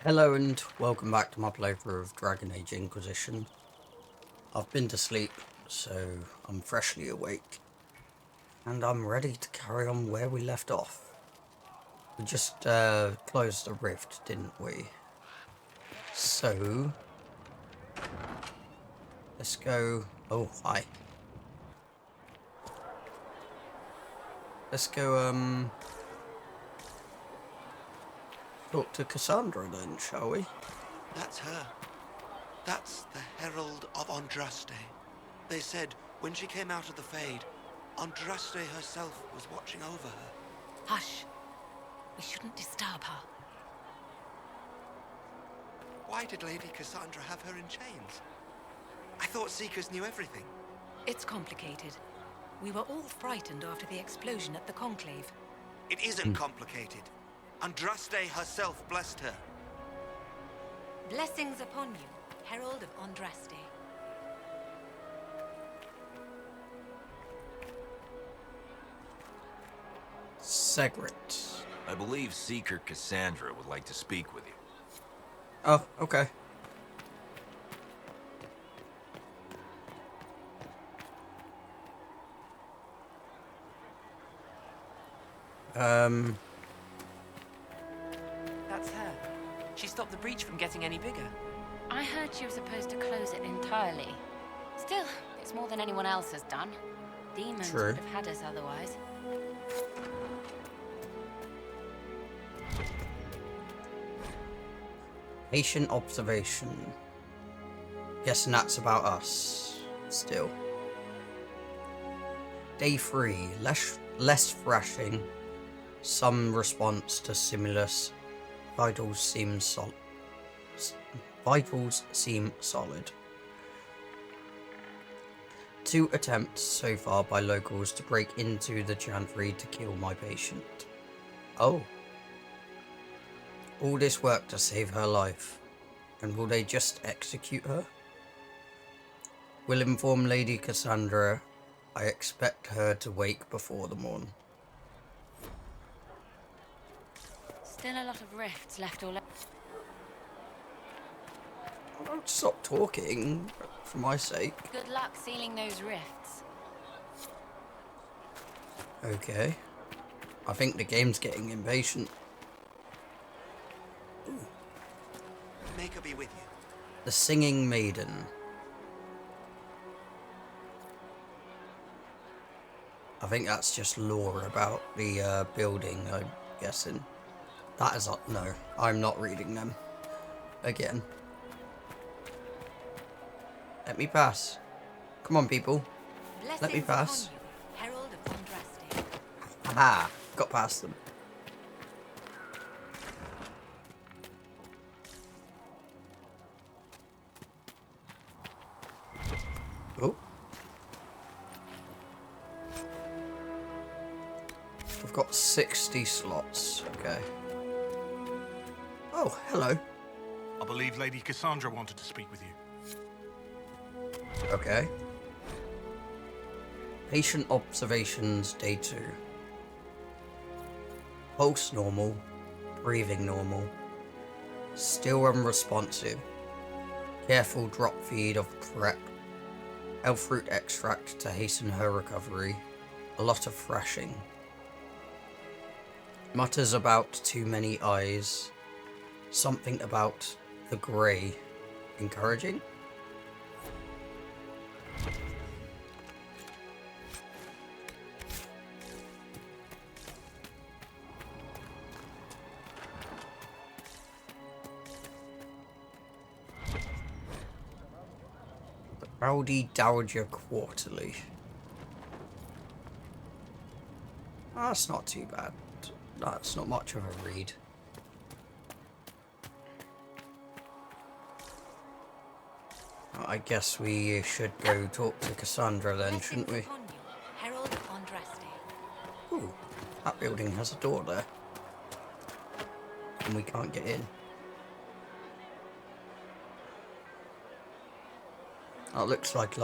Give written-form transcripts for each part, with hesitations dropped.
Hello and welcome back to my playthrough of Dragon Age Inquisition. I've been to sleep, so I'm freshly awake. And I'm ready to carry on where we left off. We just closed the rift, didn't we? So, let's go... Oh, hi. Let's go, talk to Cassandra then, shall we? That's her. That's the Herald of Andraste. They said when she came out of the Fade, Andraste herself was watching over her. Hush. We shouldn't disturb her. Why did Lady Cassandra have her in chains? I thought Seekers knew everything. It's complicated. We were all frightened after the explosion at the Conclave. It isn't complicated. Andraste herself blessed her. Blessings upon you, Herald of Andraste. Segret. I believe Seeker Cassandra would like to speak with you. Oh, okay. That's her. She stopped the breach from getting any bigger. I heard she was supposed to close it entirely. Still, it's more than anyone else has done. Demons True. would have had us otherwise. Patient observation. Guessing that's about us. Still. Day 3. Less thrashing. Some response to stimulus. Vitals seem solid. Vitals seem solid. 2 attempts so far by locals to break into the chantry to kill my patient. Oh. All this work to save her life. And will they just execute her? Will inform Lady Cassandra. I expect her to wake before the morn. Still a lot of rifts left all over. Don't stop talking, for my sake. Good luck sealing those rifts. Okay. I think the game's getting impatient. Make her be with you. The Singing Maiden. I think that's just lore about the building, I'm guessing. That is not... No, I'm not reading them. Again. Let me pass. Come on, people. Blessings Let me pass. upon you, Herald of Andraste. Aha! Got past them. Oh. We've got 60 slots. Okay. Oh, hello. I believe Lady Cassandra wanted to speak with you. Okay. Patient observations, day 2. Pulse normal. Breathing normal. Still unresponsive. Careful drop feed of prep. Elf fruit extract to hasten her recovery. A lot of thrashing. Mutters about too many eyes. Something about the grey. Encouraging? The Rowdy Dowager Quarterly. That's not too bad. That's not much of a read. I guess we should go talk to Cassandra then, shouldn't we? Blessings upon you, Herald of Andraste. Ooh, that building has a door there. And we can't get in. That looks like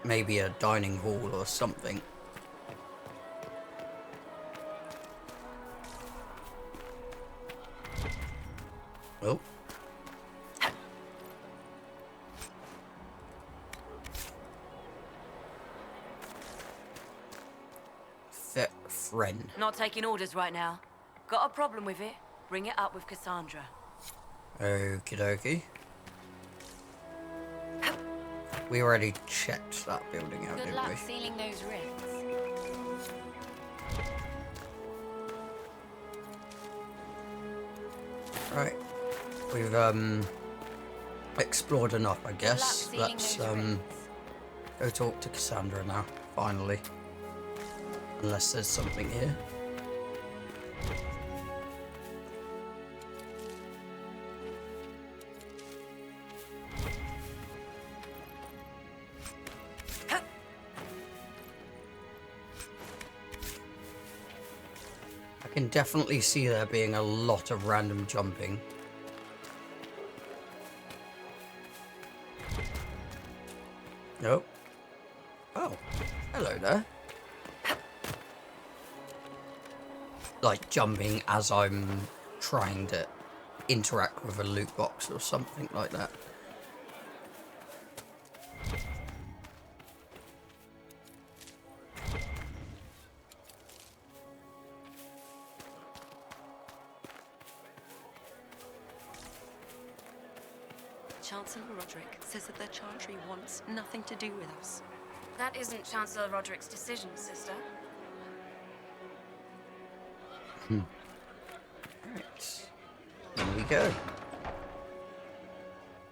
maybe a dining hall or something. Oh. Ren. Not taking orders right now. Got a problem with it? Bring it up with Cassandra. Okie dokie. We already checked that building out, Good didn't luck we? sealing those rifts. Right. We've explored enough, I guess. Good luck sealing Let's those rifts. go talk to Cassandra now, finally. Unless there's something here. I can definitely see there being a lot of random jumping. Nope. Oh, hello there. Like jumping as I'm trying to interact with a loot box or something like that. Chancellor Roderick says that the Chantry wants nothing to do with us. That isn't Chancellor Roderick's decision, sister. Right. Here we go.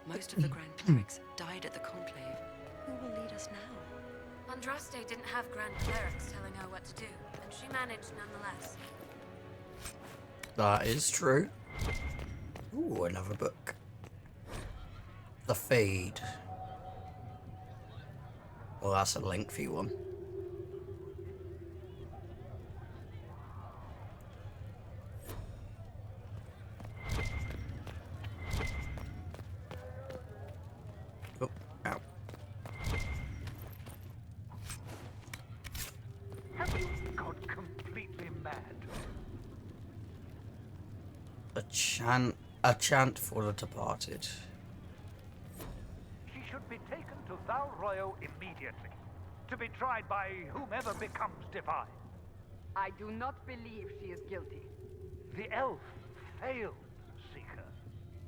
Most of the Grand Clerics died at the Conclave. Who will lead us now? Andraste didn't have Grand Clerics telling her what to do, and she managed nonetheless. That is true. Ooh, another book. The Fade. Well, that's a lengthy one. Oh, ow. Have you got completely mad? A chant for the departed. She should be taken to Val Royo immediately, to be tried by whomever becomes divine. I do not believe she is guilty. The elf failed, Seeker.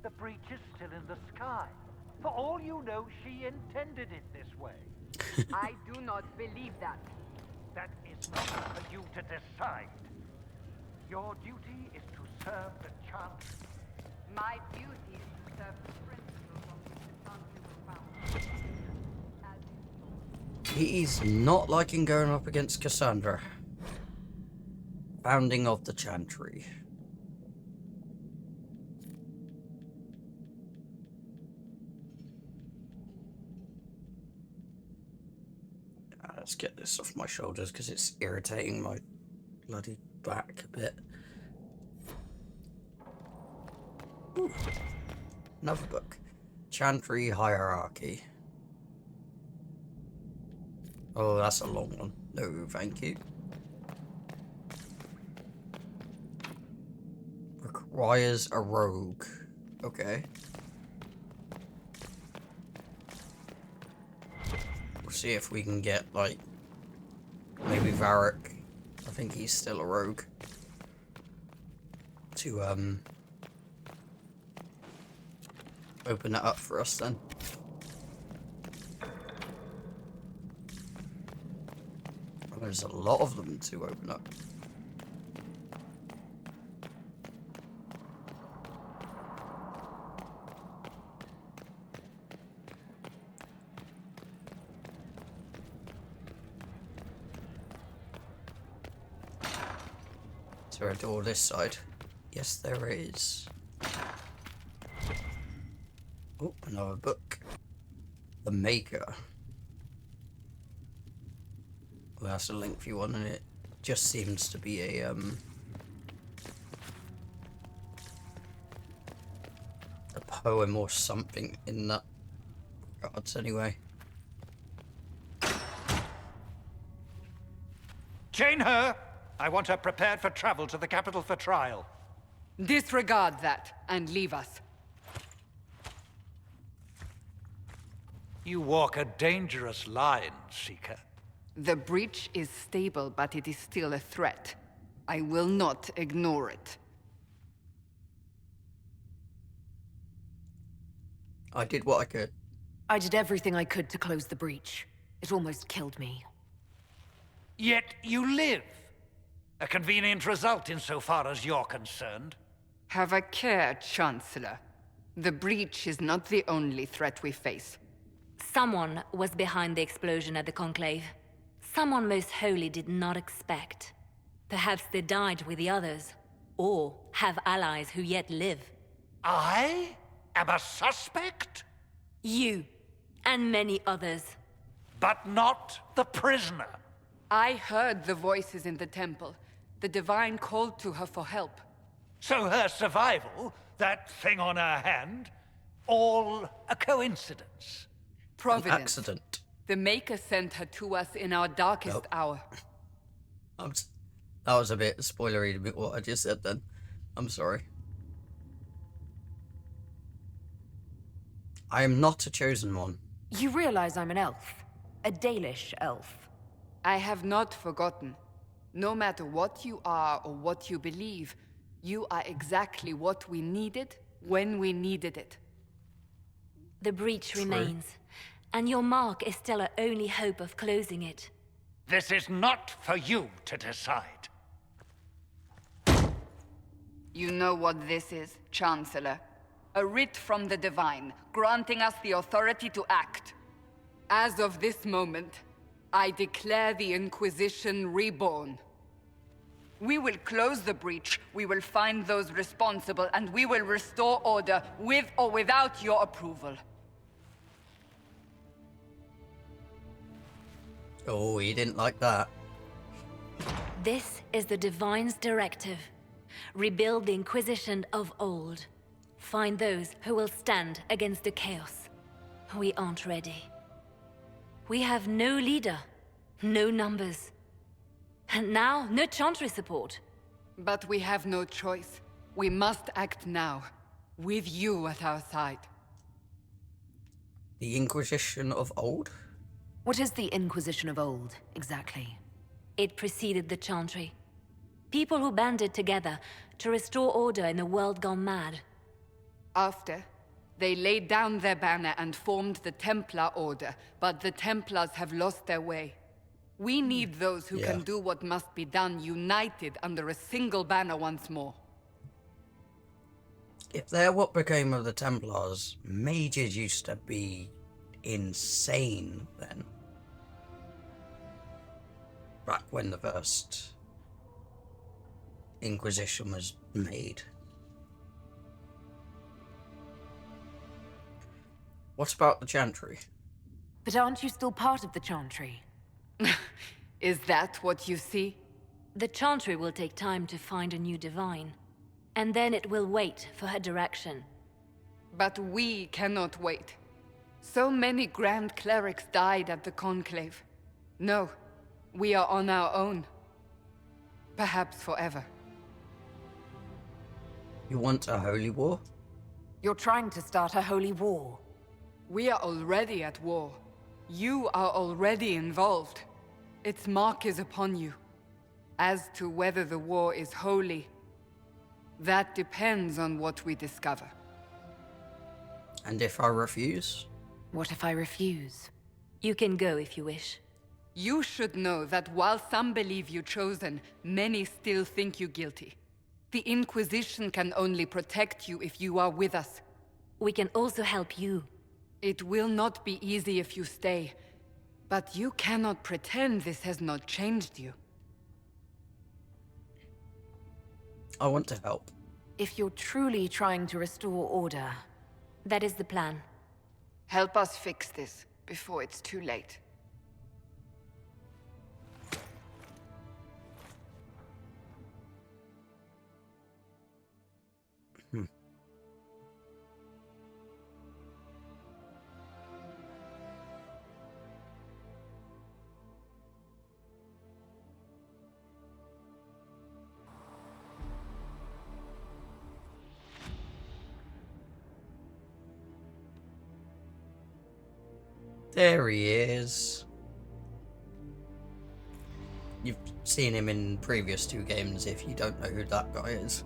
The breach is still in the sky. For all you know, she intended it this way. I do not believe that. That is not for you to decide. Your duty is to serve the Chantry. My duty is to serve the principles on which the Chantry was founded. As He's not liking going up against Cassandra. Founding of the Chantry. Let's get this off my shoulders because it's irritating my bloody back a bit. Ooh. Another book. Chantry Hierarchy. Oh, that's a long one. No, thank you. Requires a rogue. Okay. We'll see if we can get, like, maybe Varric. I think he's still a rogue. To, open it up for us then. Well, there's a lot of them to open up. Is there a door this side? Yes, there is. Oh, another book. The Maker. Well, that's a lengthy one, and it just seems to be a poem or something in that regards anyway. Chain her! I want her prepared for travel to the capital for trial. disregard that and leave us. You walk a dangerous line, Seeker. The breach is stable, but it is still a threat. I will not ignore it. I did what I could. I did everything I could to close the breach. It almost killed me. Yet you live. A convenient result insofar as you're concerned. Have a care, Chancellor. The breach is not the only threat we face. Someone was behind the explosion at the Conclave. Someone Most Holy did not expect. Perhaps they died with the others, or have allies who yet live. I am a suspect? You, and many others. But not the prisoner. I heard the voices in the temple. The Divine called to her for help. So her survival, that thing on her hand, all a coincidence. Providence. An accident. The Maker sent her to us in our darkest hour. That was a bit spoilery to me, what I just said then. I'm sorry. I am not a chosen one. You realize I'm an elf. A Dalish elf. I have not forgotten. No matter what you are or what you believe, you are exactly what we needed when we needed it. The breach True. remains, and your mark is still our only hope of closing it. This is not for you to decide. You know what this is, Chancellor. A writ from the Divine, granting us the authority to act. As of this moment, I declare the Inquisition reborn. We will close the breach, we will find those responsible, and we will restore order with or without your approval. Oh, he didn't like that. This is the Divine's directive. Rebuild the Inquisition of old. Find those who will stand against the chaos. We aren't ready. We have no leader, no numbers. And now, no Chantry support. But we have no choice. We must act now, with you at our side. The Inquisition of old? What is the Inquisition of old, exactly? It preceded the Chantry. People who banded together to restore order in a world gone mad. After, they laid down their banner and formed the Templar Order, but the Templars have lost their way. We need those who can do what must be done, united under a single banner once more. If they're what became of the Templars, mages used to be insane then. Back when the first Inquisition was made. What about the Chantry? But aren't you still part of the Chantry? Is that what you see? The Chantry will take time to find a new Divine. And then it will wait for her direction. But we cannot wait. So many Grand Clerics died at the Conclave. No, we are on our own. Perhaps forever. You want a holy war? You're trying to start a holy war. We are already at war. You are already involved. Its mark is upon you. As to whether the war is holy, that depends on what we discover. And if I refuse? What if I refuse? You can go if you wish. You should know that while some believe you chosen, many still think you guilty. The Inquisition can only protect you if you are with us. We can also help you. It will not be easy if you stay, but you cannot pretend this has not changed you. I want to help. If you're truly trying to restore order, That is the plan. Help us fix this before it's too late. There he is. You've seen him in previous 2 games if you don't know who that guy is.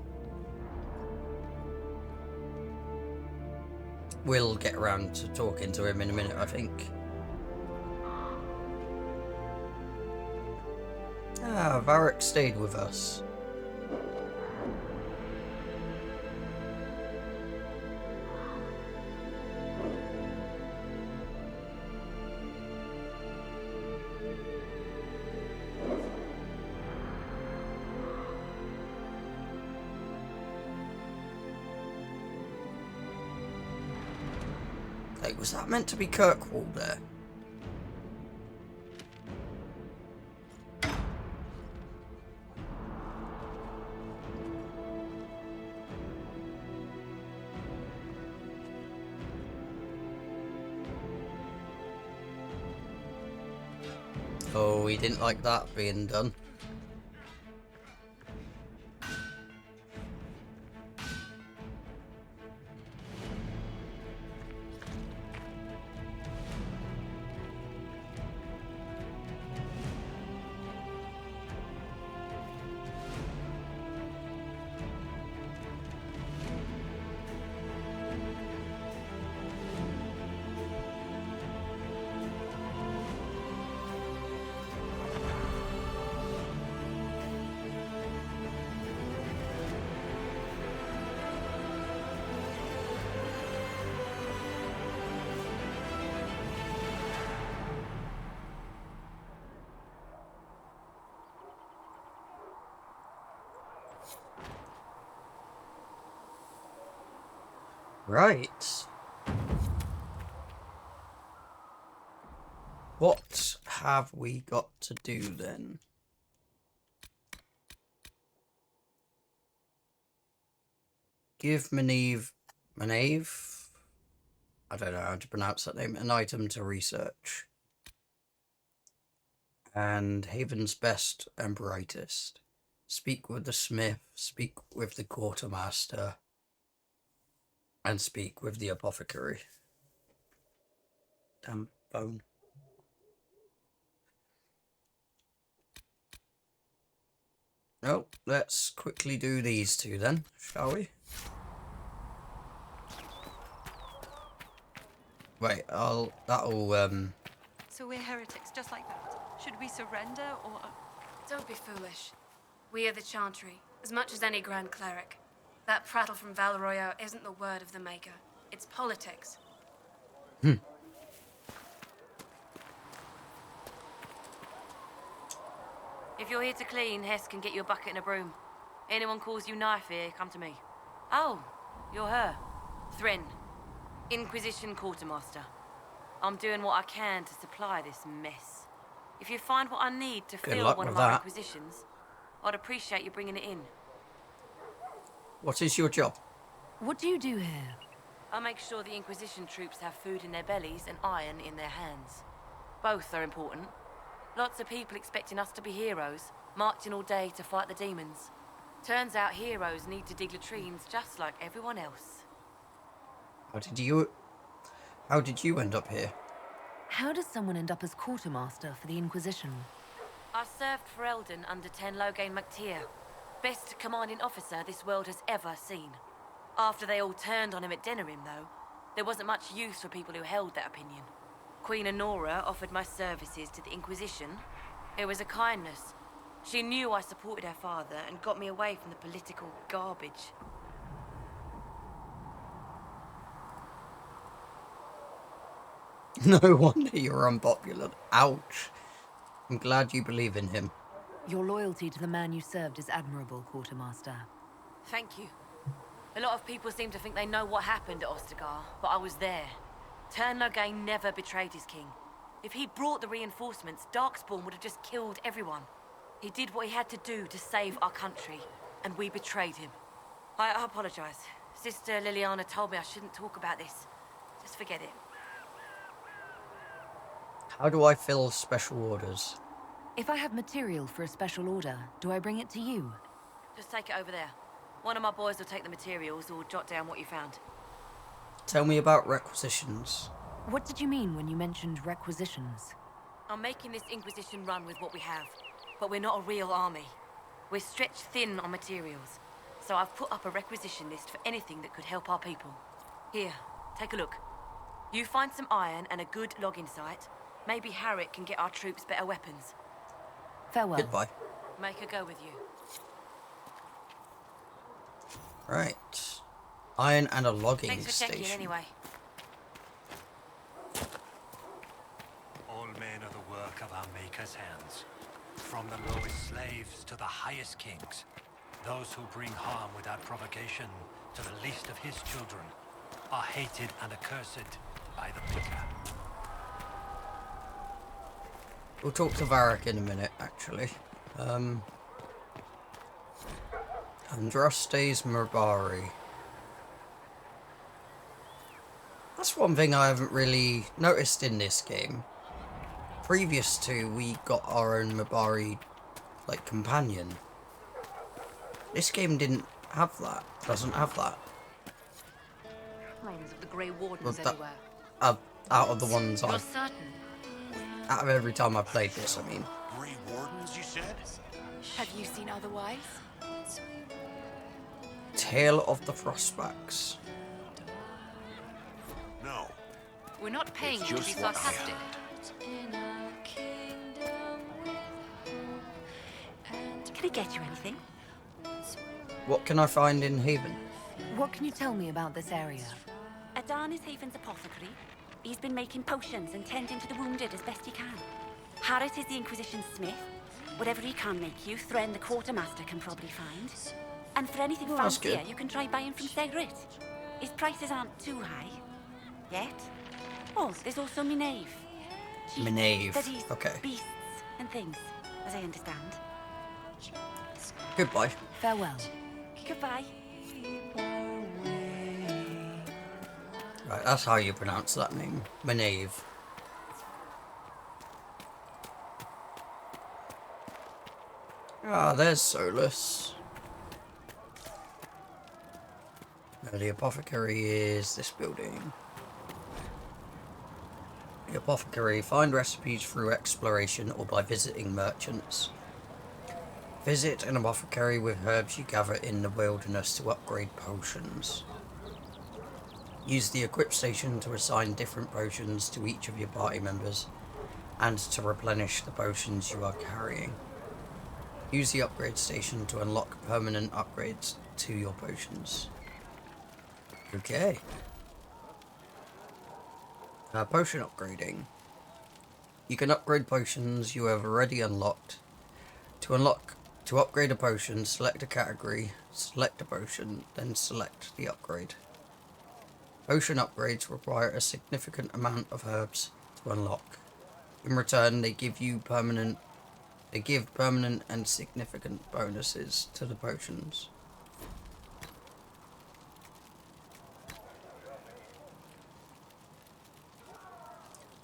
We'll get around to talking to him in a minute, I think. Ah, Varric stayed with us. Like, was that meant to be Kirkwall there? Oh, he didn't like that being done. Right. What have we got to do then? Give Maeve, I don't know how to pronounce that name, an item to research. And Haven's best and brightest. Speak with the smith, speak with the quartermaster, and speak with the apothecary. Damn phone. Oh, let's quickly do these 2 then, shall we? Wait, that'll. So we're heretics, just like that. Should we surrender, or... Don't be foolish. We are the Chantry, as much as any Grand Cleric. That prattle from Valroyo isn't the word of the Maker. It's politics. If you're here to clean, Hess can get you a bucket and a broom. Anyone calls you knife here, come to me. Oh, you're her. Thrin, Inquisition Quartermaster. I'm doing what I can to supply this mess. If you find what I need to fill one of my requisitions, I'd appreciate you bringing it in. What is your job? What do you do here? I make sure the Inquisition troops have food in their bellies and iron in their hands. Both are important. Lots of people expecting us to be heroes, marching all day to fight the demons. Turns out heroes need to dig latrines just like everyone else. How did you end up here? How does someone end up as quartermaster for the Inquisition? I served for Eldon under Ten Loghain MacTier, best commanding officer this world has ever seen. After they all turned on him at Denerim, though, there wasn't much use for people who held that opinion. Queen Honora offered my services to the Inquisition. It was a kindness. She knew I supported her father and got me away from the political garbage. No wonder you're unpopular. Ouch. I'm glad you believe in him. Your loyalty to the man you served is admirable, Quartermaster. Thank you. A lot of people seem to think they know what happened at Ostagar, but I was there. Ten Loghain never betrayed his king. If he brought the reinforcements, Darkspawn would have just killed everyone. He did what he had to do to save our country, and we betrayed him. I apologize. Sister Liliana told me I shouldn't talk about this. Just forget it. How do I fill special orders? If I have material for a special order, do I bring it to you? Just take it over there. One of my boys will take the materials or jot down what you found. Tell me about requisitions. What did you mean when you mentioned requisitions? I'm making this Inquisition run with what we have. but we're not a real army. We're stretched thin on materials, so I've put up a requisition list for anything that could help our people. Here, take a look. You find some iron and a good logging site. Maybe Harriet can get our troops better weapons. Farewell. Goodbye. Make her go with you. Right. Iron and a logging Thanks for checking station. anyway. All men are the work of our Maker's hands. From the lowest slaves to the highest kings. Those who bring harm without provocation to the least of his children are hated and accursed by the Maker. We'll talk to Varric in a minute, actually. Andraste's Murbari. That's one thing I haven't really noticed in this game. Previous to, we got our own Murbari, like, companion. This game didn't have that. Doesn't have that. Flames of the Grey Wardens Well, that- everywhere. Out of the ones You're I've... certain? Out of every time I've played this, I mean. Grey Wardens, you said? Have you seen otherwise? Tale of the Frostbacks. No. We're not paying you to be just what I sarcastic. Can I get you anything? What can I find in Haven? What can you tell me about this area? Adan is Haven's apothecary. He's been making potions and tending to the wounded as best he can. Harriet is the Inquisition smith. Whatever he can make you, Thren the quartermaster can probably find. And for anything Oh, that's fancier, good. you can try buying from Segrit. His prices aren't too high. Yet. Oh, there's also Minave. She Minave, studies okay. beasts and things, as I understand. Goodbye. Farewell. Goodbye. Right, that's how you pronounce that name. Minave. Ah, there's Solus. Now, the apothecary is this building. The apothecary. Find recipes through exploration or by visiting merchants. Visit an apothecary with herbs you gather in the wilderness to upgrade potions. Use the equip station to assign different potions to each of your party members and to replenish the potions you are carrying. Use the upgrade station to unlock permanent upgrades to your potions. Okay. Potion upgrading. You can upgrade potions you have already unlocked. To upgrade a potion, select a category, select a potion, then select the upgrade. Potion upgrades require a significant amount of herbs to unlock. In return, they give permanent and significant bonuses to the potions.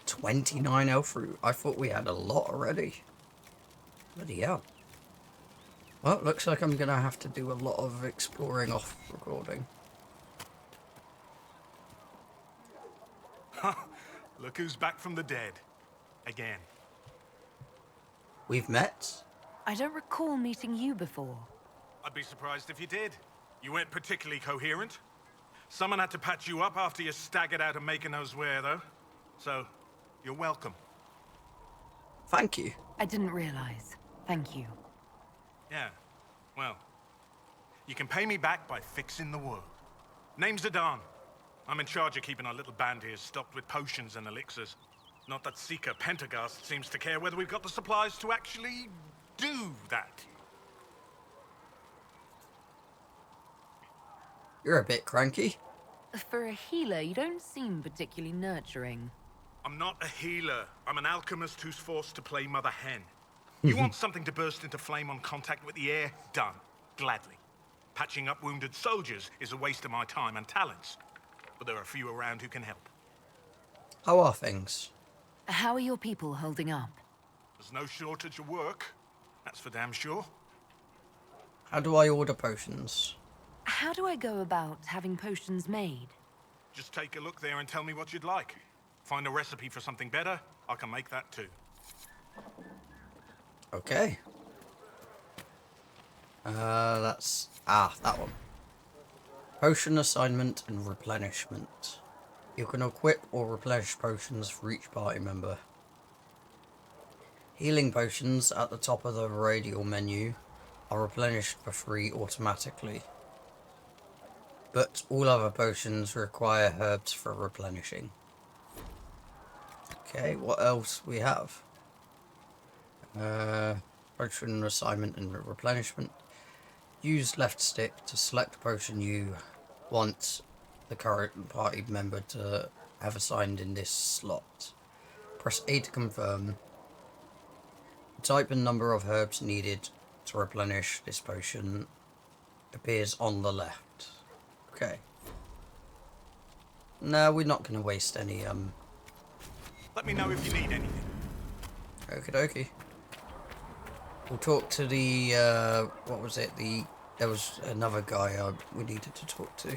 $29 elf root. I thought we had a lot already. Bloody hell. Well, it looks like I'm gonna have to do a lot of exploring off recording. Look who's back from the dead. Again. We've met? I don't recall meeting you before. I'd be surprised if you did. You weren't particularly coherent. Someone had to patch you up after you staggered out of making knows where, though. So, you're welcome. Thank you. I didn't realize. Thank you. Yeah, well, you can pay me back by fixing the world. Name's Adan. I'm in charge of keeping our little band here stocked with potions and elixirs. Not that Seeker Pentagast seems to care whether we've got the supplies to actually do that. You're a bit cranky. For a healer, you don't seem particularly nurturing. I'm not a healer. I'm an alchemist who's forced to play Mother Hen. You want something to burst into flame on contact with the air? Done. Gladly. Patching up wounded soldiers is a waste of my time and talents. But there are a few around who can help. How are things? How are your people holding up? There's no shortage of work. That's for damn sure. How do I order potions? How do I go about having potions made? Just take a look there and tell me what you'd like. Find a recipe for something better, I can make that too. Okay. that one. Potion assignment and replenishment. You can equip or replenish potions for each party member. Healing potions at the top of the radial menu are replenished for free automatically. But all other potions require herbs for replenishing. Okay, what else we have? Potion assignment and replenishment. Use left stick to select a potion you want the current party member to have assigned in this slot. Press A to confirm. The type and number of herbs needed to replenish this potion appears on the left. Okay. No, we're not going to waste any, Let me know if you need anything. Okie dokie. We'll talk to the, what was it? There was another guy we needed to talk to.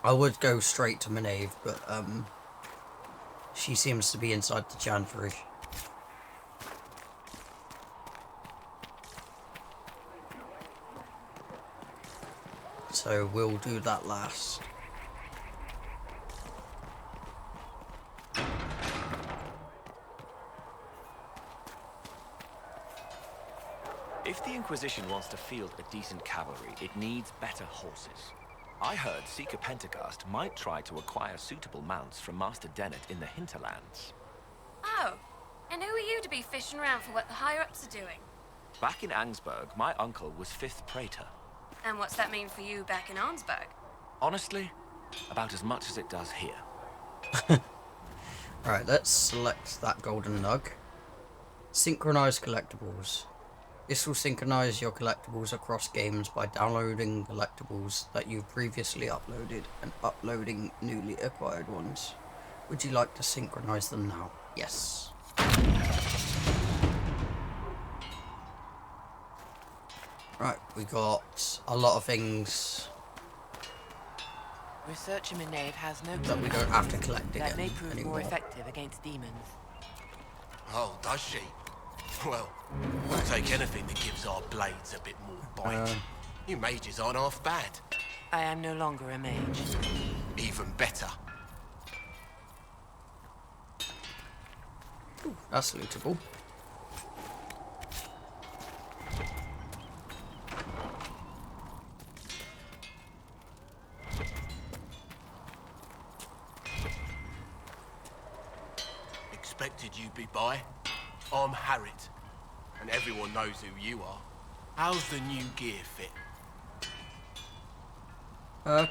I would go straight to Maeve, but, she seems to be inside the Janfrey. So we'll do that last. If the Inquisition wants to field a decent cavalry, it needs better horses. I heard Seeker Pentagast might try to acquire suitable mounts from Master Dennett in the hinterlands. Oh, and who are you to be fishing around for what the higher-ups are doing? Back in Angsburg, my uncle was 5th Praetor. And what's that mean for you back in Arnsberg? Honestly, about as much as it does here. Right, let's select that golden nug. Synchronize collectibles. This will synchronize your collectibles across games by downloading collectibles that you've previously uploaded and uploading newly acquired ones. Would you like to synchronize them now? Yes. Right, we got a lot of things Research in Maeve has no that we don't have to collect that again may prove anymore. more effective against demons. Oh, does she? Well, we'll take anything that gives our blades a bit more bite. You mages aren't half bad. I am no longer a mage. Even better. Ooh, that's lootable. Expected you'd be by. I'm Harriet, and everyone knows who you are. How's the new gear fit?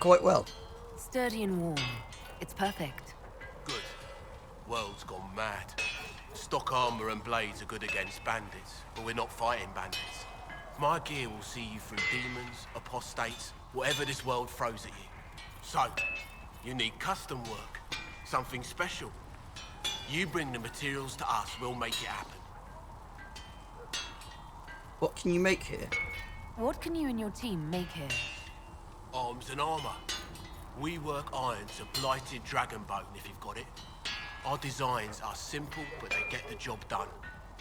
Quite well. Sturdy and warm. It's perfect. Good. World's gone mad. Stock armor and blades are good against bandits, but we're not fighting bandits. My gear will see you through demons, apostates, whatever this world throws at you. So, you need custom work, something special. You bring the materials to us, we'll make it happen. What can you make here? What can you and your team make here? Arms and armor. We work iron to blighted dragon bone if you've got it. Our designs are simple, but they get the job done.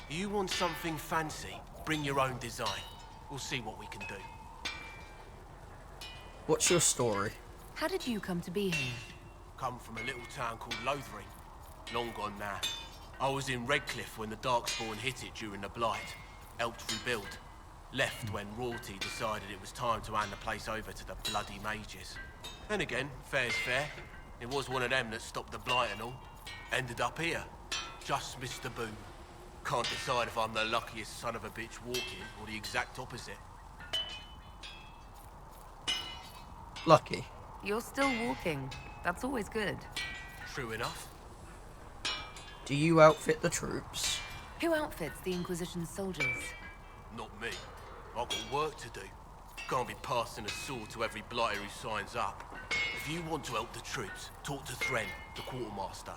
You want something fancy, bring your own design. We'll see what we can do. What's your story? How did you come to be here? Come from a little town called Lothering. Long gone now. I was in Redcliffe when the Darkspawn hit it during the Blight. Helped rebuild. Left when royalty decided it was time to hand the place over to the bloody mages. Then again, fair's fair. It was one of them that stopped the Blight and all. Ended up here. Just missed the boom. Can't decide if I'm the luckiest son of a bitch walking or the exact opposite. Lucky. You're still walking. That's always good. True enough. Do you outfit the troops? Who outfits the Inquisition's soldiers? Not me. I've got work to do. Can't be passing a sword to every blighter who signs up. If you want to help the troops, talk to Thren, the quartermaster.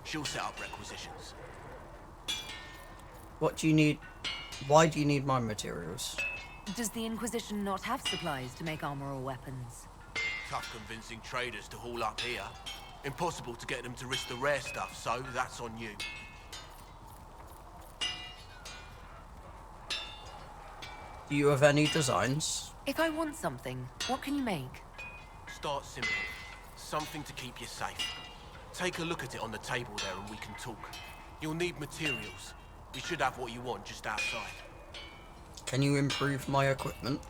She'll set up requisitions. What do you need? Why do you need my materials? Does the Inquisition not have supplies to make armor or weapons? Tough convincing traders to haul up here. Impossible to get them to risk the rare stuff, so that's on you. Do you have any designs? If I want something, what can you make? Start simple. Something to keep you safe. Take a look at it on the table there and we can talk. You'll need materials. We should have what you want just outside. Can you improve my equipment?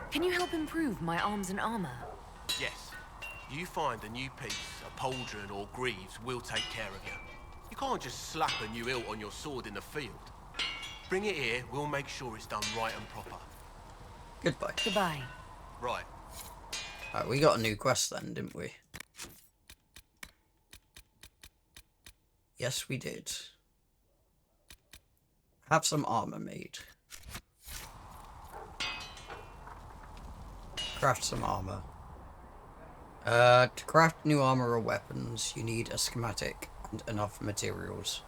Can you help improve my arms and armor? Yes. You find a new piece, a pauldron or greaves, we'll take care of you. You can't just slap a new hilt on your sword in the field. Bring it here, we'll make sure it's done right and proper. Goodbye. Goodbye. Right. Alright, we got a new quest then, didn't we? Yes, we did. Have some armor made. Craft some armor. To craft new armor or weapons, you need a schematic and enough materials.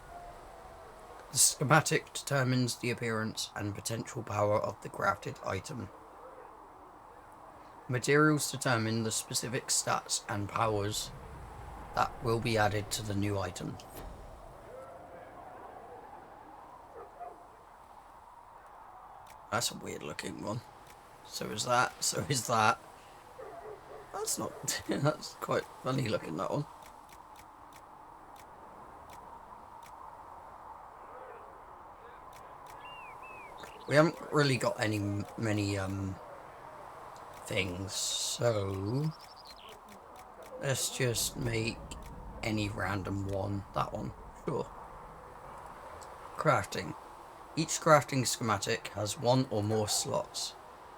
The schematic determines the appearance and potential power of the crafted item. Materials determine the specific stats and powers that will be added to the new item. That's a weird looking one. So is that, so is that. That's not, that's quite funny looking, that one. We haven't really got many things, so let's just make any random one. That one, sure. Crafting. Each crafting schematic has one or more slots.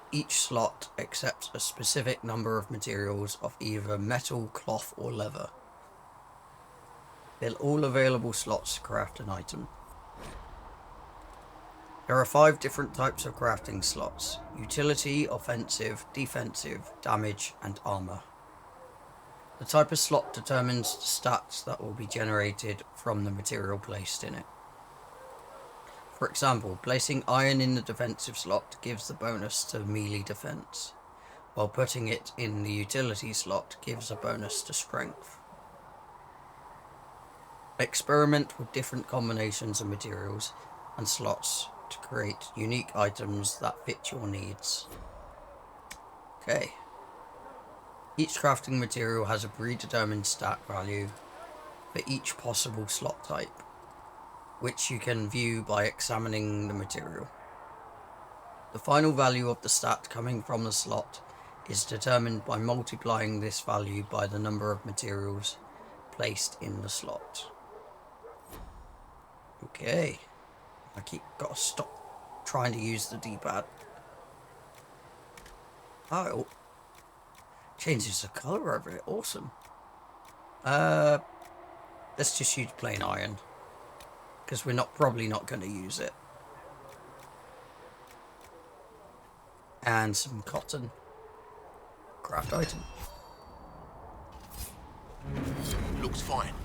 Each slot accepts a specific number of materials of either metal, cloth, or leather. Fill all available slots to craft an item. There are 5 different types of crafting slots: utility, offensive, defensive, damage, and armor. The type of slot determines the stats that will be generated from the material placed in it. For example, placing iron in the defensive slot gives the bonus to melee defense, while putting it in the utility slot gives a bonus to strength. Experiment with different combinations of materials and slots to create unique items that fit your needs. Okay. Each crafting material has a predetermined stat value for each possible slot type, which you can view by examining the material. The final value of the stat coming from the slot is determined by multiplying this value by the number of materials placed in the slot. Okay. Gotta stop trying to use the D-pad. Oh. Changes the colour of it. Awesome. Let's just use plain iron, because we're probably not going to use it. And some cotton. Craft item. Looks fine.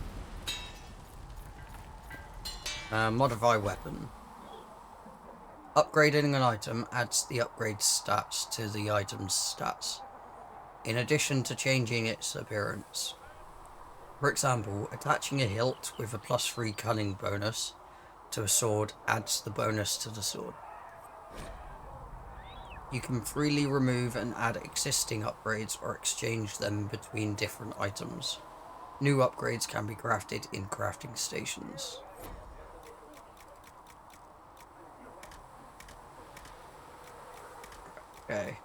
Modify weapon. Upgrading an item adds the upgrade stats to the item's stats, in addition to changing its appearance. For example, attaching a hilt with a +3 cunning bonus to a sword adds the bonus to the sword. You can freely remove and add existing upgrades or exchange them between different items. New upgrades can be crafted in crafting stations. Okay.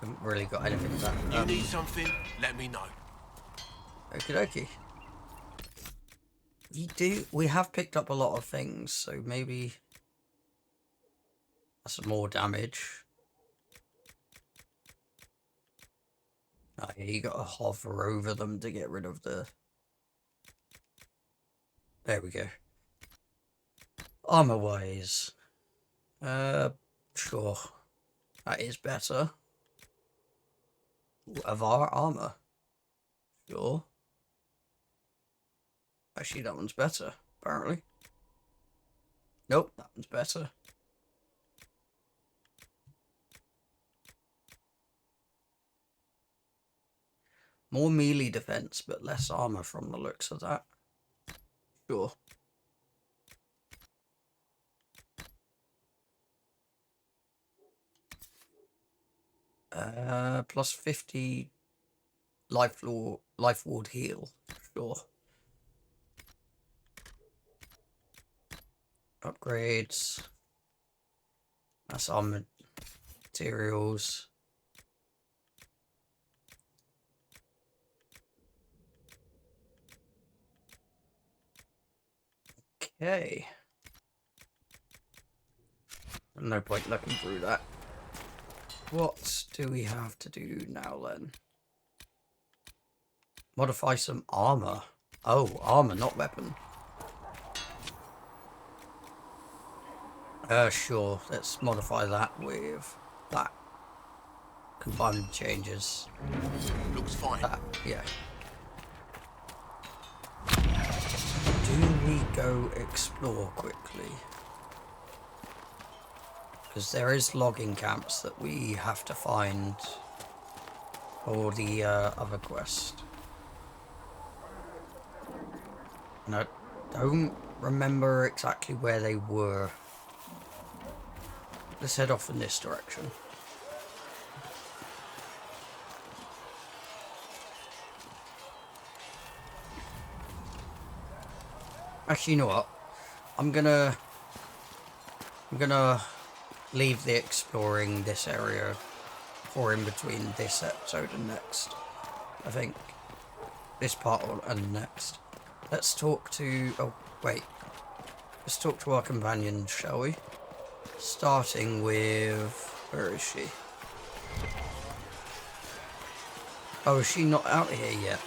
Haven't really got anything to that. You need something? Let me know. Okie dokie. We have picked up a lot of things, so maybe that's more damage. Oh, yeah, you gotta hover over them to get rid of the... There we go. Armor-wise. Sure. That is better. Of our armor. Sure. Actually, that one's better, apparently. Nope, that one's better. More melee defense, but less armor from the looks of that. Sure. Plus 50 life ward heal. Sure. Upgrades. That's armored materials. Okay. No point looking through that. What do we have to do now then? Modify some armor. Oh, armor, not weapon. Sure. Let's modify that with that. Combine changes. Looks fine. Yeah. Do we go explore quickly? Because there is logging camps that we have to find for the other quest. And I don't remember exactly where they were. Let's head off in this direction. Actually, you know what? I'm gonna leave the exploring this area for in between this episode and next. I think this part and next. Let's talk to... oh, wait. Let's talk to our companions, shall we? Starting with... where is she? Oh, is she not out here yet?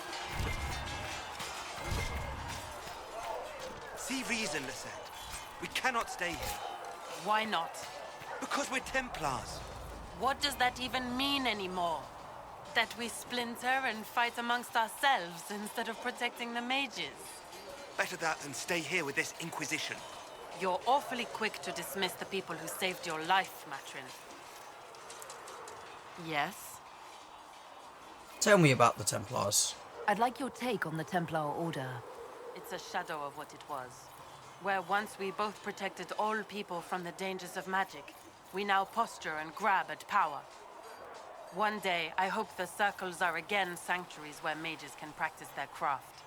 See reason, Lisette. We cannot stay here. Why not? Because we're Templars. What does that even mean anymore? That we splinter and fight amongst ourselves instead of protecting the mages? Better that than stay here with this Inquisition. You're awfully quick to dismiss the people who saved your life, Matrin. Yes? Tell me about the Templars. I'd like your take on the Templar Order. It's a shadow of what it was. Where once we both protected all people from the dangers of magic, we now posture and grab at power. One day, I hope the circles are again sanctuaries where mages can practice their craft.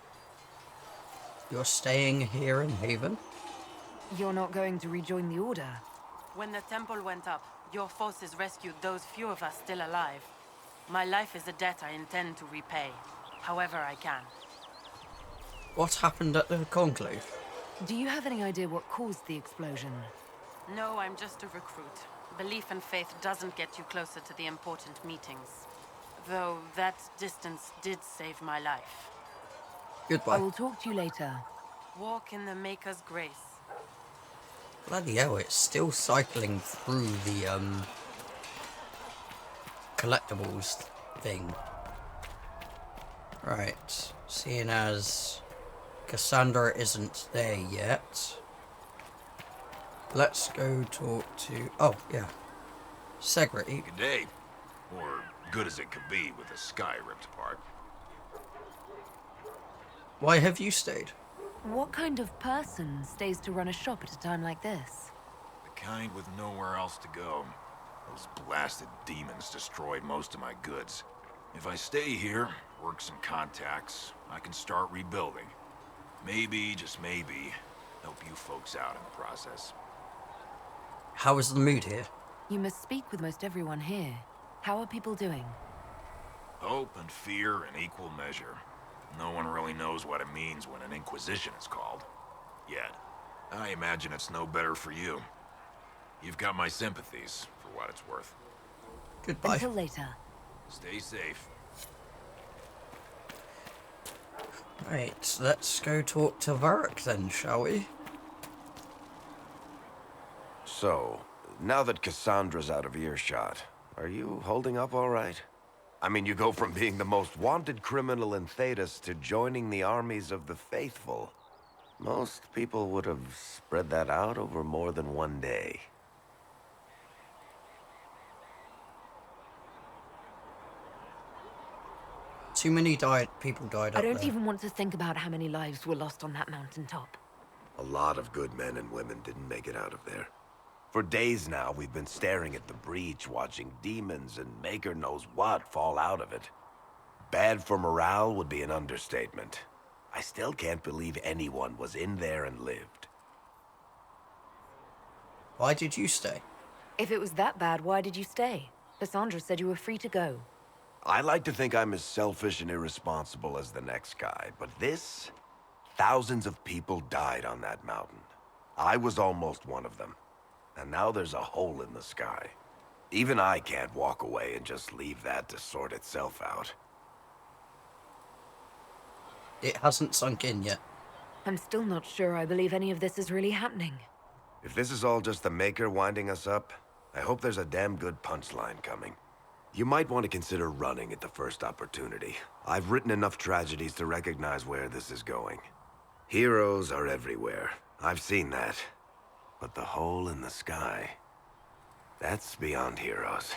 You're staying here in Haven? You're not going to rejoin the Order? When the temple went up, your forces rescued those few of us still alive. My life is a debt I intend to repay, however I can. What happened at the Conclave? Do you have any idea what caused the explosion? No, I'm just a recruit. Belief and faith doesn't get you closer to the important meetings. Though that distance did save my life. Goodbye. I will talk to you later. Walk in the Maker's grace. Bloody hell, it's still cycling through the, collectibles thing. Right, seeing as Cassandra isn't there yet, let's go talk to... oh, yeah. Segre. Good day. Or good as it could be with the sky ripped apart. Why have you stayed? What kind of person stays to run a shop at a time like this? The kind with nowhere else to go. Those blasted demons destroyed most of my goods. If I stay here, work some contacts, I can start rebuilding. Maybe, just maybe, help you folks out in the process. How is the mood here? You must speak with most everyone here. How are people doing? Hope and fear in equal measure. No one really knows what it means when an Inquisition is called. Yet. I imagine it's no better for you. You've got my sympathies, for what it's worth. Goodbye. Until later. Stay safe. Right, let's go talk to Varric then, shall we? So, now that Cassandra's out of earshot, are you holding up all right? I mean, you go from being the most wanted criminal in Thedas to joining the armies of the faithful. Most people would have spread that out over more than one day. Too many people died up I don't there. even want to think about how many lives were lost on that mountaintop. A lot of good men and women didn't make it out of there. For days now, we've been staring at the breach, watching demons and maker knows what fall out of it. Bad for morale would be an understatement. I still can't believe anyone was in there and lived. Why did you stay? If it was that bad, why did you stay? Cassandra said you were free to go. I like to think I'm as selfish and irresponsible as the next guy, but this... Thousands of people died on that mountain. I was almost one of them. And now there's a hole in the sky. Even I can't walk away and just leave that to sort itself out. It hasn't sunk in yet. I'm still not sure I believe any of this is really happening. If this is all just the Maker winding us up, I hope there's a damn good punchline coming. You might want to consider running at the first opportunity. I've written enough tragedies to recognize where this is going. Heroes are everywhere. I've seen that. But the hole in the sky... that's beyond heroes.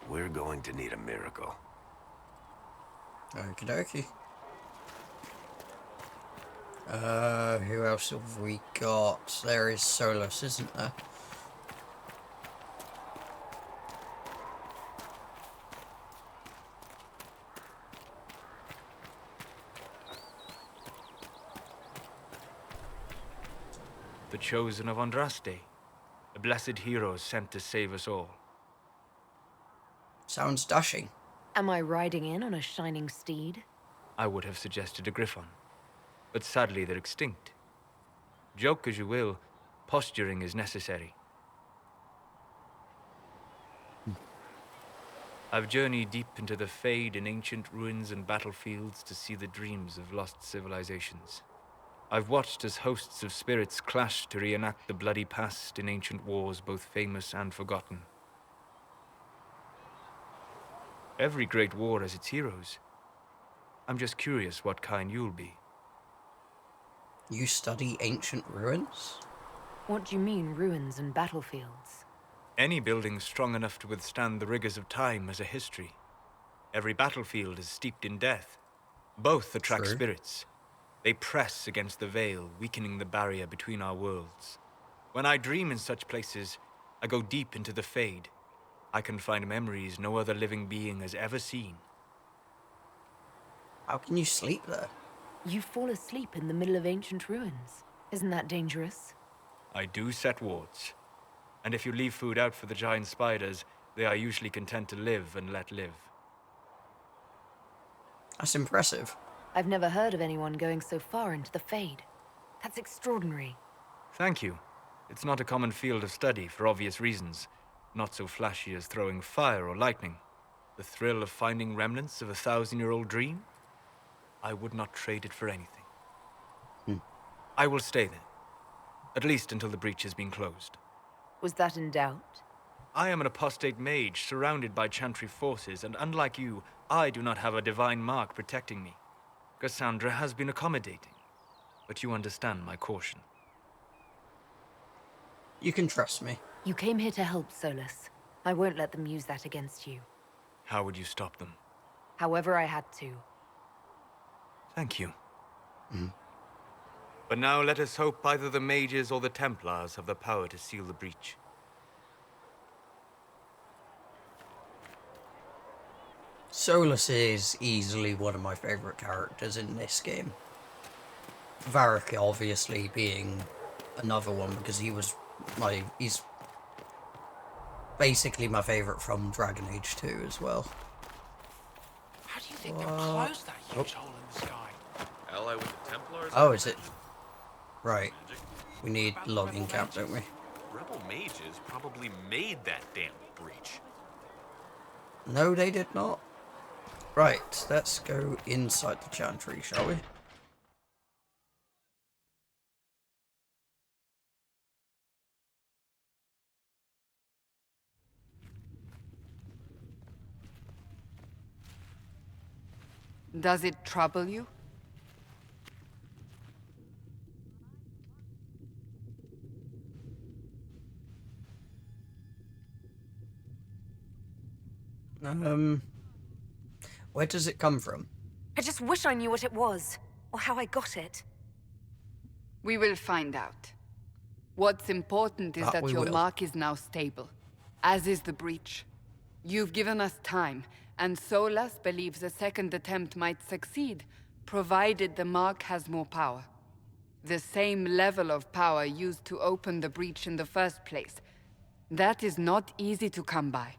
We're going to need a miracle. Okie dokie. Who else have we got? There is Solus, isn't there? The chosen of Andraste, a blessed hero sent to save us all. Sounds dashing. Am I riding in on a shining steed? I would have suggested a griffon, but sadly they're extinct. Joke as you will, posturing is necessary. I've journeyed deep into the Fade in ancient ruins and battlefields to see the dreams of lost civilizations. I've watched as hosts of spirits clash to reenact the bloody past in ancient wars, both famous and forgotten. Every great war has its heroes. I'm just curious what kind you'll be. You study ancient ruins? What do you mean, ruins and battlefields? Any building strong enough to withstand the rigors of time has a history. Every battlefield is steeped in death. Both attract spirits. They press against the veil, weakening the barrier between our worlds. When I dream in such places, I go deep into the Fade. I can find memories no other living being has ever seen. How can you sleep there? You fall asleep in the middle of ancient ruins. Isn't that dangerous? I do set wards. And if you leave food out for the giant spiders, they are usually content to live and let live. That's impressive. I've never heard of anyone going so far into the Fade. That's extraordinary. Thank you. It's not a common field of study for obvious reasons. Not so flashy as throwing fire or lightning. The thrill of finding remnants of a 1,000-year-old dream? I would not trade it for anything. I will stay then. At least until the breach has been closed. Was that in doubt? I am an apostate mage surrounded by Chantry forces, and unlike you, I do not have a divine mark protecting me. Cassandra has been accommodating, but you understand my caution. You can trust me. You came here to help, Solus. I won't let them use that against you. How would you stop them? However I had to. Thank you. But now let us hope either the mages or the Templars have the power to seal the breach. Solus is easily one of my favourite characters in this game. Varric obviously being another one because he's basically my favourite from Dragon Age 2 as well. How do you think they'll close that huge hole in the sky? Ally with the Templars? Oh, is it? Right. We need logging camp, don't we? Rebel mages probably made that damn breach. No, they did not. Right, let's go inside the Chantry, shall we? Does it trouble you? Where does it come from? I just wish I knew what it was, or how I got it. We will find out. What's important is that your will. mark is now stable, as is the breach. You've given us time, and Solas believes a second attempt might succeed, provided the mark has more power. The same level of power used to open the breach in the first place. That is not easy to come by.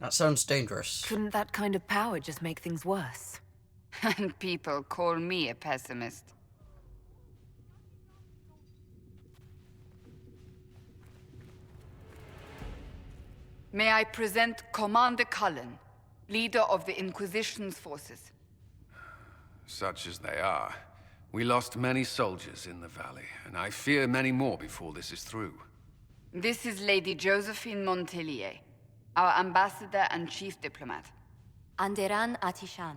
That sounds dangerous. Couldn't that kind of power just make things worse? And people call me a pessimist. May I present Commander Cullen, leader of the Inquisition's forces. Such as they are. We lost many soldiers in the valley, and I fear many more before this is through. This is Lady Josephine Montelier, our ambassador and chief diplomat. Anderan Atishan.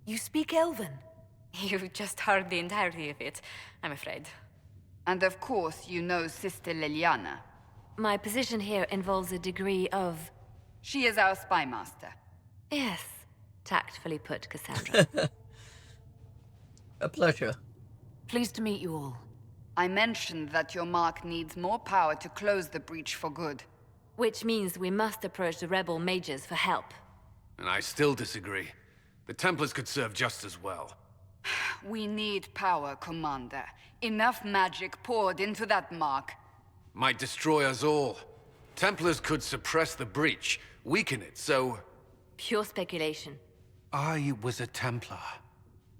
You speak Elven? You've just heard the entirety of it, I'm afraid. And of course, you know Sister Liliana. My position here involves a degree of... She is our spy master. Yes, tactfully put, Cassandra. A pleasure. Pleased to meet you all. I mentioned that your mark needs more power to close the breach for good. Which means we must approach the rebel mages for help. And I still disagree. The Templars could serve just as well. We need power, Commander. Enough magic poured into that mark. Might destroy us all. Templars could suppress the breach, weaken it, so... Pure speculation. I was a Templar.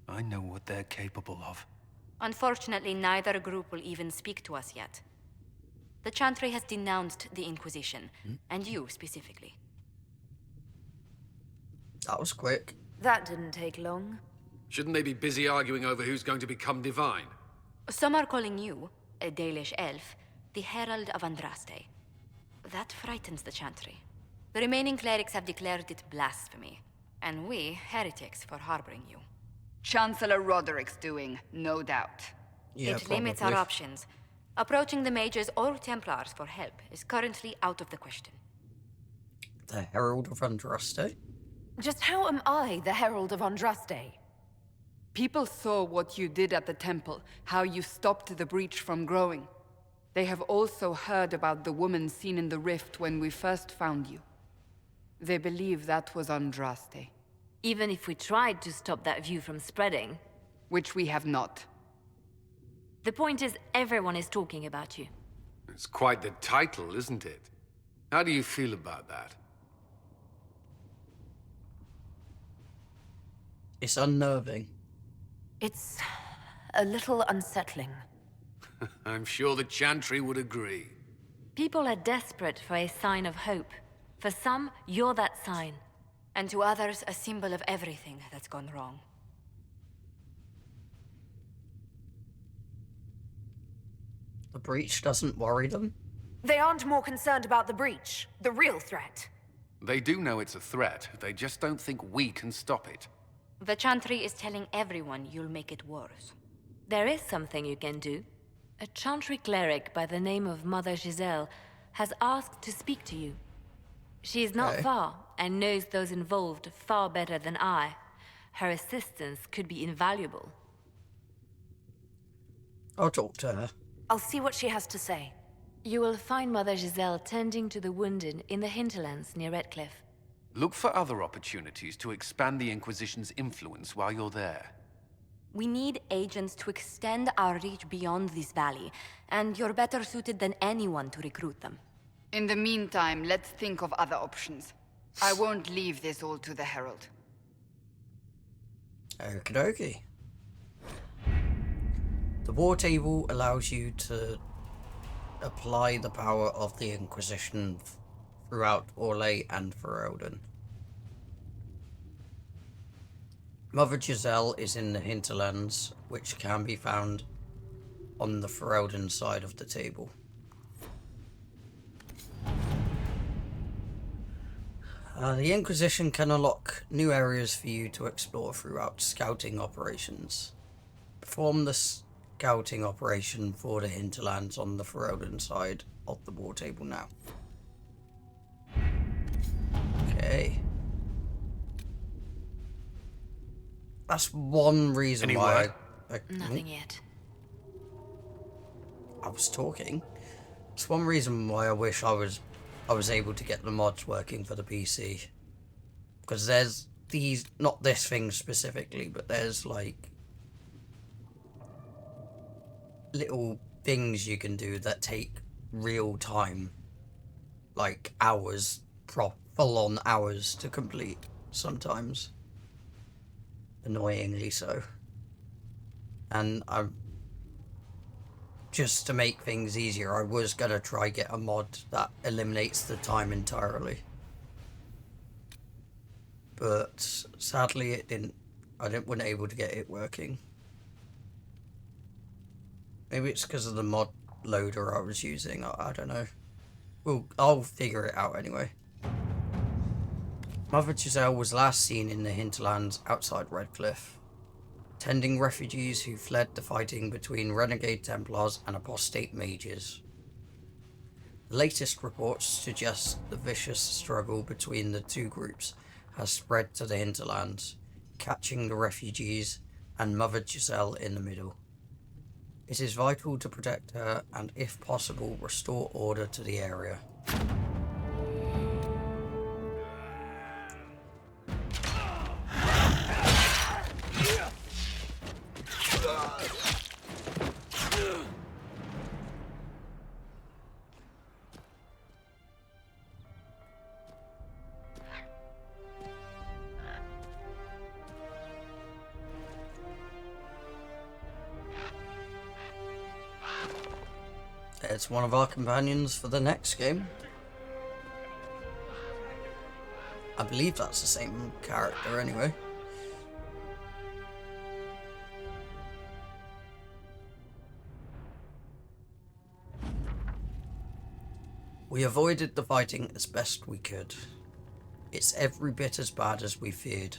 I know what they're capable of. Unfortunately, neither group will even speak to us yet. The Chantry has denounced the Inquisition, and you specifically. That was quick. That didn't take long. Shouldn't they be busy arguing over who's going to become divine? Some are calling you, a Dalish elf, the Herald of Andraste. That frightens the Chantry. The remaining clerics have declared it blasphemy, and we, heretics, for harboring you. Chancellor Roderick's doing, no doubt. Yeah, it limits our options. Approaching the mages or Templars for help is currently out of the question. The Herald of Andraste? Just how am I the Herald of Andraste? People saw what you did at the temple, how you stopped the breach from growing. They have also heard about the woman seen in the rift when we first found you. They believe that was Andraste. Even if we tried to stop that view from spreading... Which we have not. The point is, everyone is talking about you. It's quite the title, isn't it? How do you feel about that? It's unnerving. It's a little unsettling. I'm sure the Chantry would agree. People are desperate for a sign of hope. For some, you're that sign. And to others, a symbol of everything that's gone wrong. The breach doesn't worry them? They aren't more concerned about the breach, the real threat. They do know it's a threat, they just don't think we can stop it. The Chantry is telling everyone you'll make it worse. There is something you can do. A Chantry cleric by the name of Mother Giselle has asked to speak to you. She is not far, and knows those involved far better than I. Her assistance could be invaluable. I'll talk to her. I'll see what she has to say. You will find Mother Giselle tending to the wounded in the hinterlands near Redcliffe. Look for other opportunities to expand the Inquisition's influence while you're there. We need agents to extend our reach beyond this valley, and you're better suited than anyone to recruit them. In the meantime, let's think of other options. I won't leave this all to the Herald. Okie dokie. The war table allows you to apply the power of the Inquisition throughout Orlais and Ferelden. Mother Giselle is in the hinterlands, which can be found on the Ferelden side of the table. The Inquisition can unlock new areas for you to explore throughout scouting operations. Perform the scouting operation for the hinterlands on the Ferelden side of the war table now. Okay. That's one reason why Nothing yet. I was talking. It's one reason why I wish I was able to get the mods working for the PC. Because there's these, not this thing specifically, but there's like little things you can do that take real time, like hours, full on hours to complete sometimes. Annoyingly so. And just to make things easier, I was gonna try get a mod that eliminates the time entirely. But sadly it didn't. Wasn't able to get it working. Maybe it's because of the mod loader I was using. I don't know. Well, I'll figure it out anyway. Mother Giselle was last seen in the hinterlands outside Redcliffe, tending refugees who fled the fighting between renegade Templars and apostate mages. The latest reports suggest the vicious struggle between the two groups has spread to the hinterlands, catching the refugees and Mother Giselle in the middle. It is vital to protect her and, if possible, restore order to the area. It's one of our companions for the next game. I believe that's the same character anyway. We avoided the fighting as best we could. It's every bit as bad as we feared.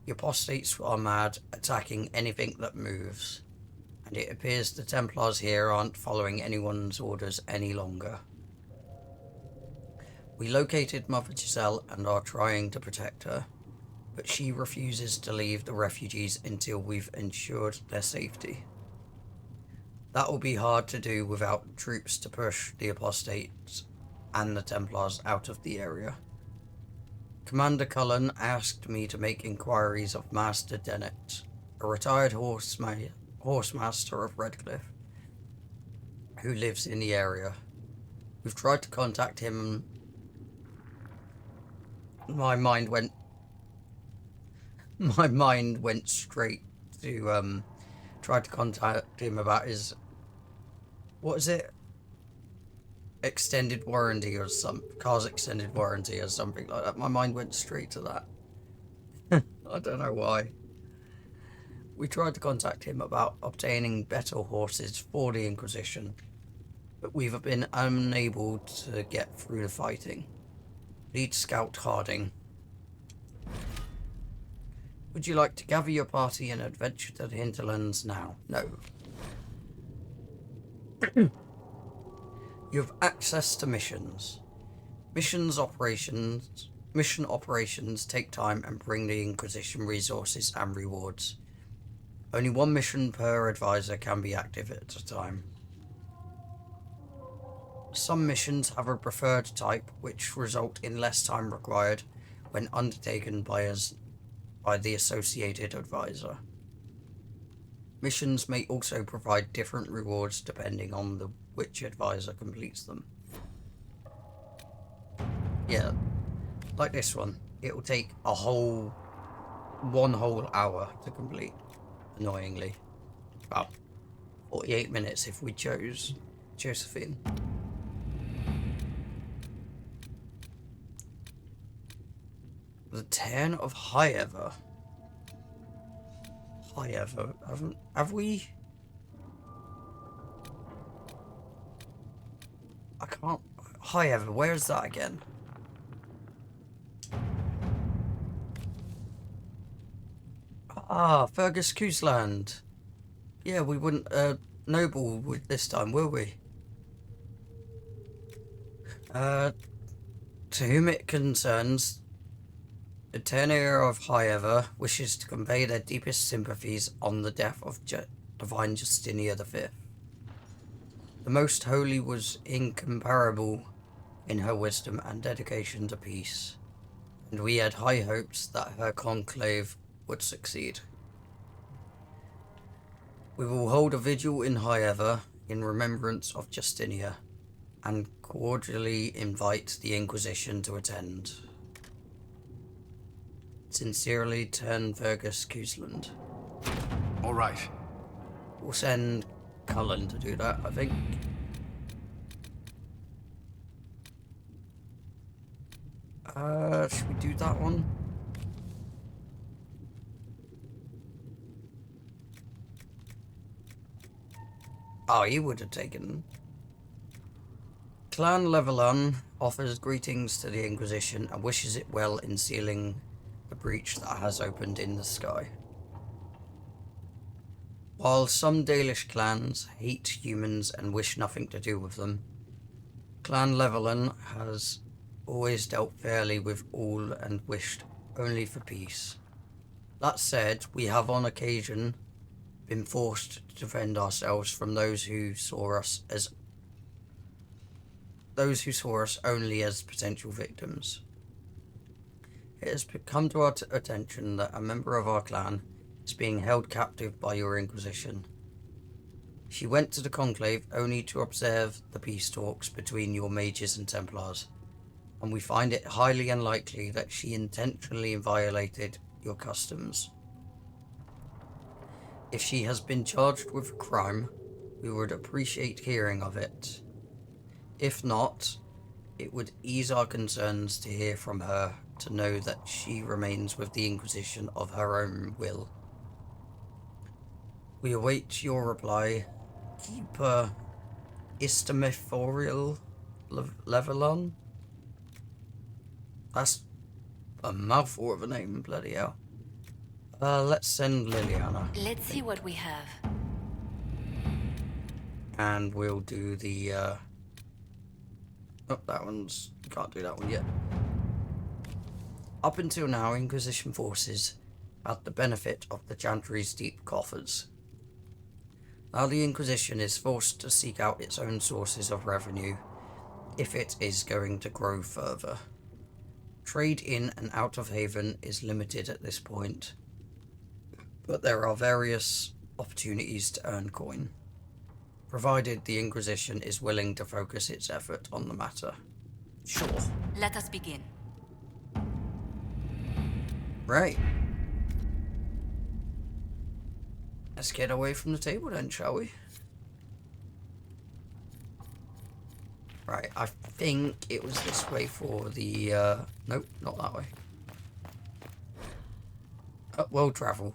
The apostates are mad, attacking anything that moves. And it appears the Templars here aren't following anyone's orders any longer. We located Mother Giselle and are trying to protect her, but she refuses to leave the refugees until we've ensured their safety. That will be hard to do without troops to push the apostates and the Templars out of the area. Commander Cullen asked me to make inquiries of Master Dennett, a retired horsemaster of Redcliffe, who lives in the area. We've tried to contact him. My mind went straight to try to contact him about his, what is it, extended warranty or car's extended warranty or something like that. My mind went straight to that. I don't know why. We tried to contact him about obtaining better horses for the Inquisition, but we've been unable to get through the fighting. Lead Scout Harding. Would you like to gather your party and adventure to the hinterlands now? No. You have access to missions. Mission operations take time and bring the Inquisition resources and rewards. Only one mission per advisor can be active at a time. Some missions have a preferred type, which result in less time required when undertaken by the associated advisor. Missions may also provide different rewards depending on which advisor completes them. Yeah, like this one. It will take one whole hour to complete, annoyingly. About 48 minutes if we chose Josephine. The Cairn of Highever. Highever, have we? I can't. Highever, where is that again? Ah, Fergus Coosland. Yeah, we wouldn't noble with this time, will we? To whom it concerns, the tenor of Highever wishes to convey their deepest sympathies on the death of Divine Justinia V. The Most Holy was incomparable in her wisdom and dedication to peace, and we had high hopes that her conclave would succeed. We will hold a vigil in High in remembrance of Justinia, and cordially invite the Inquisition to attend. Sincerely, Turnvergus Kusland. All right. We'll send Cullen to do that, I think. Should we do that one? Oh, he would have taken. Clan Levelan offers greetings to the Inquisition and wishes it well in sealing the breach that has opened in the sky. While some Dalish clans hate humans and wish nothing to do with them, Clan Levelan has always dealt fairly with all and wished only for peace. That said, we have on occasion been forced to defend ourselves from those who saw us only as potential victims. It has come to our attention that a member of our clan is being held captive by your Inquisition. She went to the Conclave only to observe the peace talks between your mages and Templars, and we find it highly unlikely that she intentionally violated your customs. If she has been charged with a crime, we would appreciate hearing of it. If not, it would ease our concerns to hear from her to know that she remains with the Inquisition of her own will. We await your reply. Keeper Istamithorial Levelon? That's a mouthful of a name, bloody hell. Let's send Liliana. Let's see what we have. And we'll do the, oh, that one's... Can't do that one yet. Up until now, Inquisition forces had the benefit of the Chantry's deep coffers. Now the Inquisition is forced to seek out its own sources of revenue, if it is going to grow further. Trade in and out of Haven is limited at this point, but there are various opportunities to earn coin, provided the Inquisition is willing to focus its effort on the matter. Sure. Let us begin. Right. Let's get away from the table then, shall we? Right, I think it was this way for the, nope, not that way. World travel.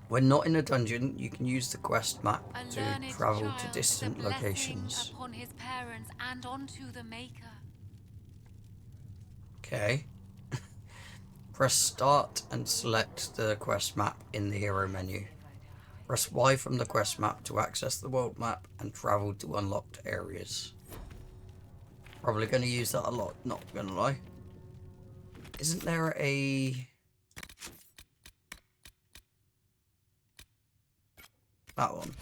When not in a dungeon, you can use the quest map to travel to distant locations. Upon his parents and onto the Maker. Okay. Press start and select the quest map in the hero menu. Press Y from the quest map to access the world map and travel to unlocked areas. Probably going to use that a lot, not going to lie. Isn't there a... that one.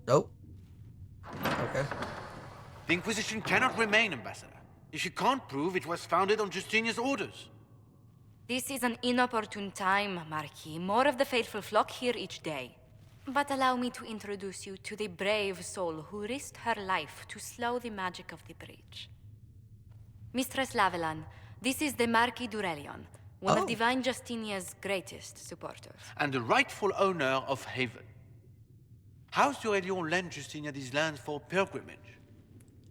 Nope. Okay. The Inquisition cannot remain, Ambassador, if you can't prove it was founded on Justinia's orders. This is an inopportune time, Marquis. More of the faithful flock here each day. But allow me to introduce you to the brave soul who risked her life to slow the magic of the breach. Mistress Lavelan, this is the Marquis Durelion, one of Divine Justinia's greatest supporters. And the rightful owner of Haven. House Durelion lent Justinia these lands for pilgrimage.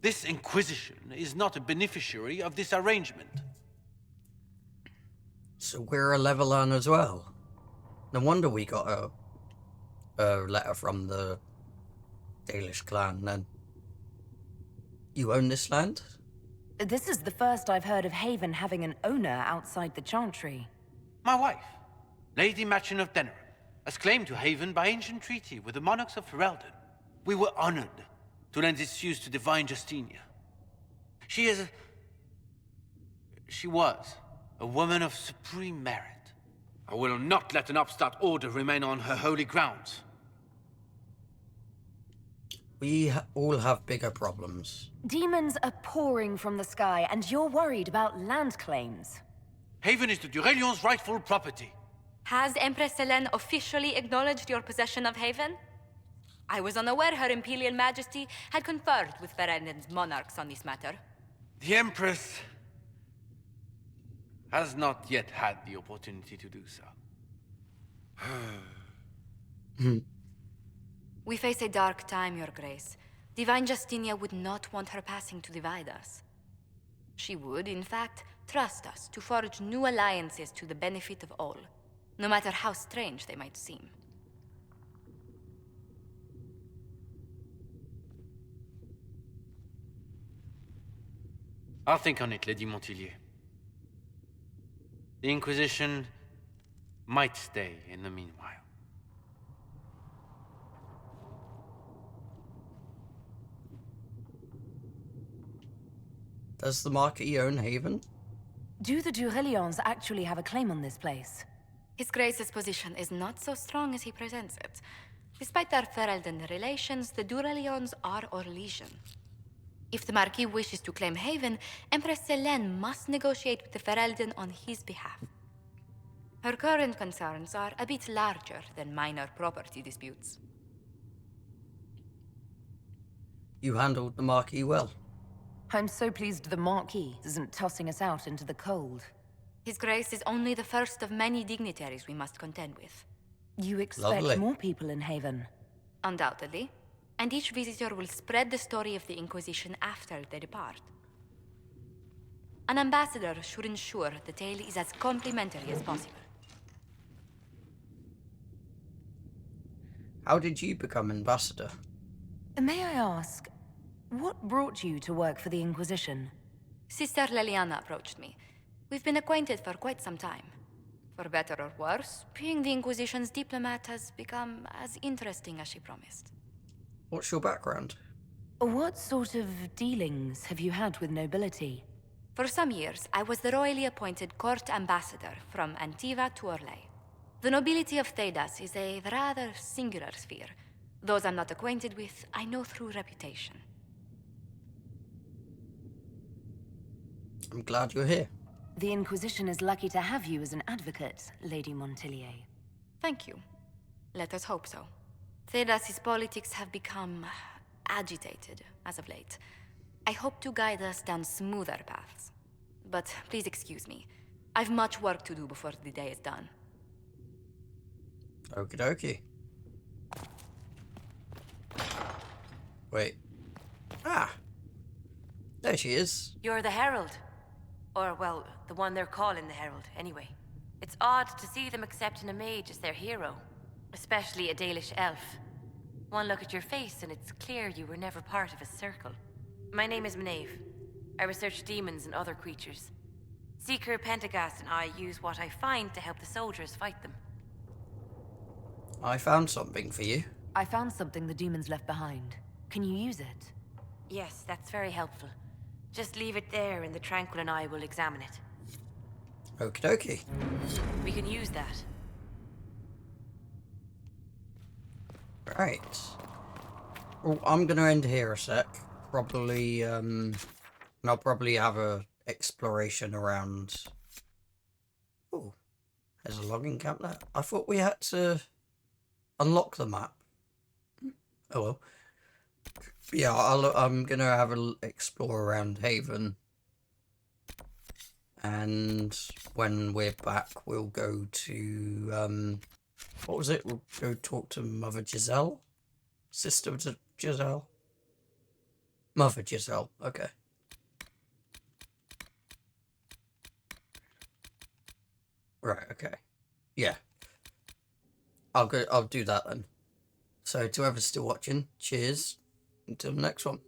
This Inquisition is not a beneficiary of this arrangement. So we're a Levelan as well. No wonder we got a letter from the Dalish clan then. You own this land? This is the first I've heard of Haven having an owner outside the Chantry. My wife, Lady Machin of Denerim, has claimed to Haven by ancient treaty with the monarchs of Ferelden. We were honored to lend its use to Divine Justinia. She was a woman of supreme merit, I will not let an upstart order remain on her holy grounds. We all have bigger problems. Demons are pouring from the sky, and you're worried about land claims. Haven is the Durelions' rightful property. Has Empress Selene officially acknowledged your possession of Haven? I was unaware Her Imperial Majesty had conferred with Ferelden's monarchs on this matter. The Empress has not yet had the opportunity to do so. We face a dark time, Your Grace. Divine Justinia would not want her passing to divide us. She would, in fact, trust us to forge new alliances to the benefit of all, no matter how strange they might seem. I'll think on it, Lady Montilyet. The Inquisition might stay in the meanwhile. Does the Marquis own Haven? Do the Durelions actually have a claim on this place? His Grace's position is not so strong as he presents it. Despite their Ferelden relations, the Durelions are our legion. If the Marquis wishes to claim Haven, Empress Selene must negotiate with the Ferelden on his behalf. Her current concerns are a bit larger than minor property disputes. You handled the Marquis well. I'm so pleased the Marquis isn't tossing us out into the cold. His Grace is only the first of many dignitaries we must contend with. You expect Lovely. more people in Haven? Undoubtedly. And each visitor will spread the story of the Inquisition after they depart. An ambassador should ensure the tale is as complimentary as possible. How did you become ambassador? May I ask, what brought you to work for the Inquisition? Sister Leliana approached me. We've been acquainted for quite some time. For better or worse, being the Inquisition's diplomat has become as interesting as she promised. What's your background? What sort of dealings have you had with nobility? For some years, I was the royally appointed court ambassador from Antiva to Orlais. The nobility of Thedas is a rather singular sphere. Those I'm not acquainted with, I know through reputation. I'm glad you're here. The Inquisition is lucky to have you as an advocate, Lady Montilyet. Thank you. Let us hope so. Thedas' politics have become agitated as of late. I hope to guide us down smoother paths. But please excuse me. I've much work to do before the day is done. Okie dokie. Wait. Ah! There she is. You're the Herald. Or, well, the one they're calling the Herald, anyway. It's odd to see them accepting a mage as their hero. Especially a Dalish elf. One look at your face and it's clear you were never part of a circle. My name is Maeve. I research demons and other creatures. Seeker Pentagast and I use what I find to help the soldiers fight them. I found something for you. I found something the demons left behind. Can you use it? Yes, that's very helpful. Just leave it there and the Tranquil and I will examine it. Okie dokie. We can use that. Right. Well, I'm gonna end here a sec. Probably, and I'll probably have a exploration around... Oh, there's a logging camp there. I thought we had to unlock the map. Oh well. Yeah, I'm gonna have a explore around Haven. And when we're back, we'll go to, what was it? We'll go talk to Mother Giselle? Sister Giselle? Mother Giselle, okay. Right, okay. Yeah. I'll do that then. So to whoever's still watching, cheers. Until the next one.